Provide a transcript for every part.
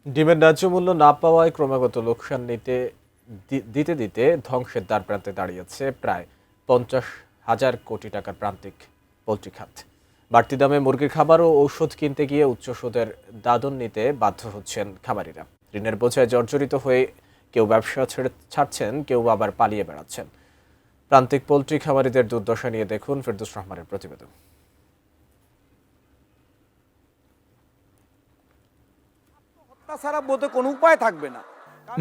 ডিমের ন্যায্য মূল্য না পাওয়ায় ক্রমাগত লোকসান দিতে দিতে ধ্বংসের দ্বারপ্রান্তে দাঁড়িয়েছে প্রায় 50,000 কোটি টাকার প্রান্তিক পোল্ট্রি খাত। বাড়তি দামে মুরগির খাবার ও ঔষধ কিনতে গিয়ে উচ্চ সুদের দাদন নিতে বাধ্য হচ্ছেন খামারিরা। ঋণের বোঝায় জর্জরিত হয়ে কেউ ব্যবসা ছাড়ছেন, কেউ আবার পালিয়ে বেড়াচ্ছেন। প্রান্তিক পোল্ট্রি খামারিদের দুর্দশা নিয়ে দেখুন ফেরদৌস রহমানের প্রতিবেদন। ছাড়া বোধে কোনো উপায় থাকবে না।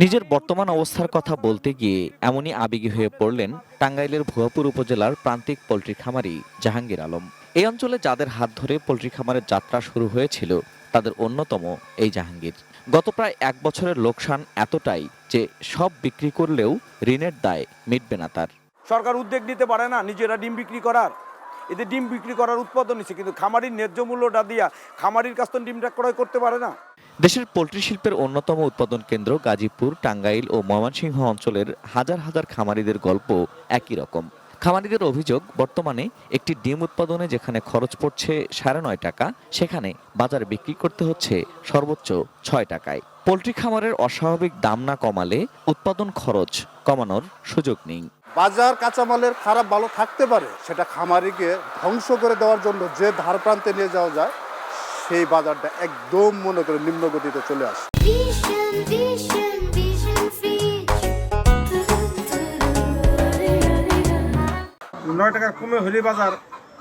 নিজের বর্তমান অবস্থার কথা বলতে গিয়ে এমনই আবেগী হয়ে পড়লেন টাঙ্গাইলের ভুয়াপুর উপজেলার প্রান্তিক পোল্ট্রি খামারি জাহাঙ্গীর আলম। এই অঞ্চলে যাদের হাত ধরে পোল্ট্রি খামারের যাত্রা শুরু হয়েছিল তাদের অন্যতম এই জাহাঙ্গীর। গত প্রায় 1 বছরের লোকসান এতটাই যে সব বিক্রি করলেও ঋণের দায় মিটবে না তার। সরকার উদ্যোগ নিতে পারে না নিজেরা ডিম বিক্রি করার, এদের ডিম বিক্রি করার উৎপাদন নিচ্ছে, কিন্তু খামারির ন্যায্য মূল্যটা দিয়া খামারির কাছ থেকে ডিমটা ক্রয় করতে পারে না। দেশের পোল্ট্রি শিল্পের অন্যতম উৎপাদন কেন্দ্র গাজীপুর, টাঙ্গাইল ও ময়মনসিংহ অঞ্চলের হাজার হাজার খামারিদের গল্প একই রকম। খামারিদের অভিযোগ, বর্তমানে একটি ডিম উৎপাদনে যেখানে খরচ পড়ছে 9.5 টাকা, সেখানে বাজারে বিক্রি করতে হচ্ছে সর্বোচ্চ 6 টাকায়। পোল্ট্রি খামারের অস্বাভাবিক দাম না কমালে উৎপাদন খরচ কমানোর সুযোগ নেই। বাজার কাঁচামালের খারাপ ভালো থাকতে পারে, সেটা খামারিকে ধ্বংস করে দেওয়ার জন্য যে ধার প্রান্তে নিয়ে যাওয়া যায় সেই বাজারটা একদম মনে করে নিম্ন গতিতে চলে আসে। 9 টাকা কমে হলে বাজার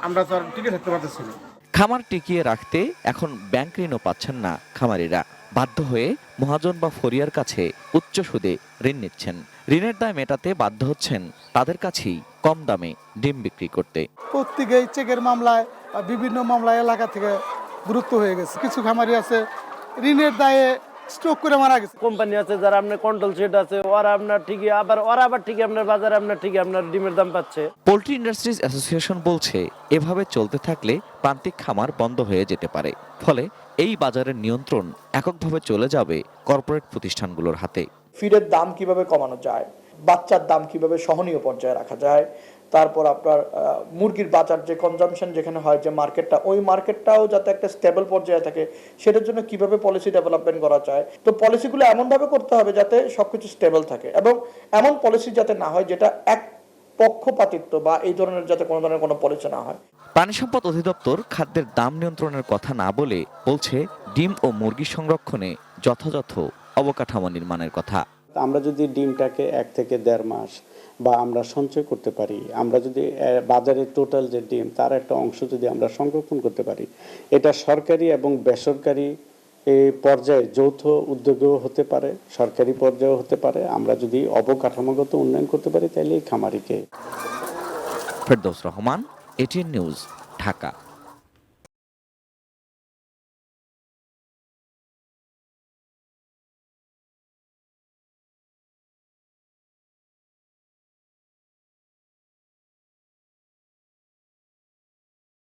আমরা তো আর টিকে থাকতে পারতেছি না। খামার টিকিয়ে রাখতে এখন ব্যাংক ঋণও পাচ্ছেন না খামারিরা। বাধ্য হয়ে মহাজন বা ফরিয়ার কাছে উচ্চ সুদে ঋণ নিচ্ছেন। ঋণের দায় মেটাতে বাধ্য হচ্ছেন তাদের কাছেই কম দামে ডিম বিক্রি করতে। প্রত্যেকেই চেকের মামলায় বিভিন্ন মামলায় এলাকা থেকে গুরুত্ব হয়ে গেছে। কিছু খামারি আছে ঋণের দায়ে স্ট্রোক করে মারা গেছে। কোম্পানি আছে যারা আপনার কন্ট্রোল সেট আছে, ওরা আপনার ঠিকই আবার ঠিকই আপনার বাজারে আপনার ঠিকই আপনার ডিমের দাম পাচ্ছে। পোল্ট্রি ইন্ডাস্ট্রিজ অ্যাসোসিয়েশন বলছে, এভাবে চলতে থাকলে প্রান্তিক খামার বন্ধ হয়ে যেতে পারে। ফলে এই বাজারের নিয়ন্ত্রণ এককভাবে চলে যাবে কর্পোরেট প্রতিষ্ঠানগুলোর হাতে। ফিডের দাম কিভাবে কমানো যায়, বাচ্চার দাম কিভাবে সহনীয় পর্যায়ে রাখা যায়, তারপর আপনার মুরগির বাজার যে কনজাম্পশন যেখানে হয়, যে মার্কেটটা, ওই মার্কেটটাও যাতে একটা স্টেবল পর্যায়ে থাকে, সেটার জন্য কিভাবে পলিসি ডেভেলপমেন্ট করা যায়। তো পলিসিগুলো এমনভাবে করতে হবে যাতে সবকিছু স্টেবল থাকে, এবং এমন পলিসি যাতে না হয় যেটা এক পক্ষপাতিত্ব বা এই ধরনের যাতে কোনো ধরনের কোনো পলিসি না হয়। প্রাণী সম্পদ অধিদপ্তর খাদ্যের দাম নিয়ন্ত্রণের কথা না বলে বলছে ডিম ও মুরগি সংরক্ষণে যথাযথ অবকাঠামো নির্মাণের কথা। আমরা যদি ডিমটাকে 1 থেকে 1.5 মাস বা আমরা সঞ্চয় করতে পারি, আমরা যদি বাজারে টোটাল যে ডিম তার একটা অংশ যদি আমরা সংরক্ষণ করতে পারি, এটা সরকারি এবং বেসরকারি পর্যায়ে যৌথ উদ্যোগেও হতে পারে, সরকারি পর্যায়েও হতে পারে। আমরা যদি অবকাঠামোগত উন্নয়ন করতে পারি তাহলে এই খামারিকে। Ferdous Rahman, ATN news, Dhaka.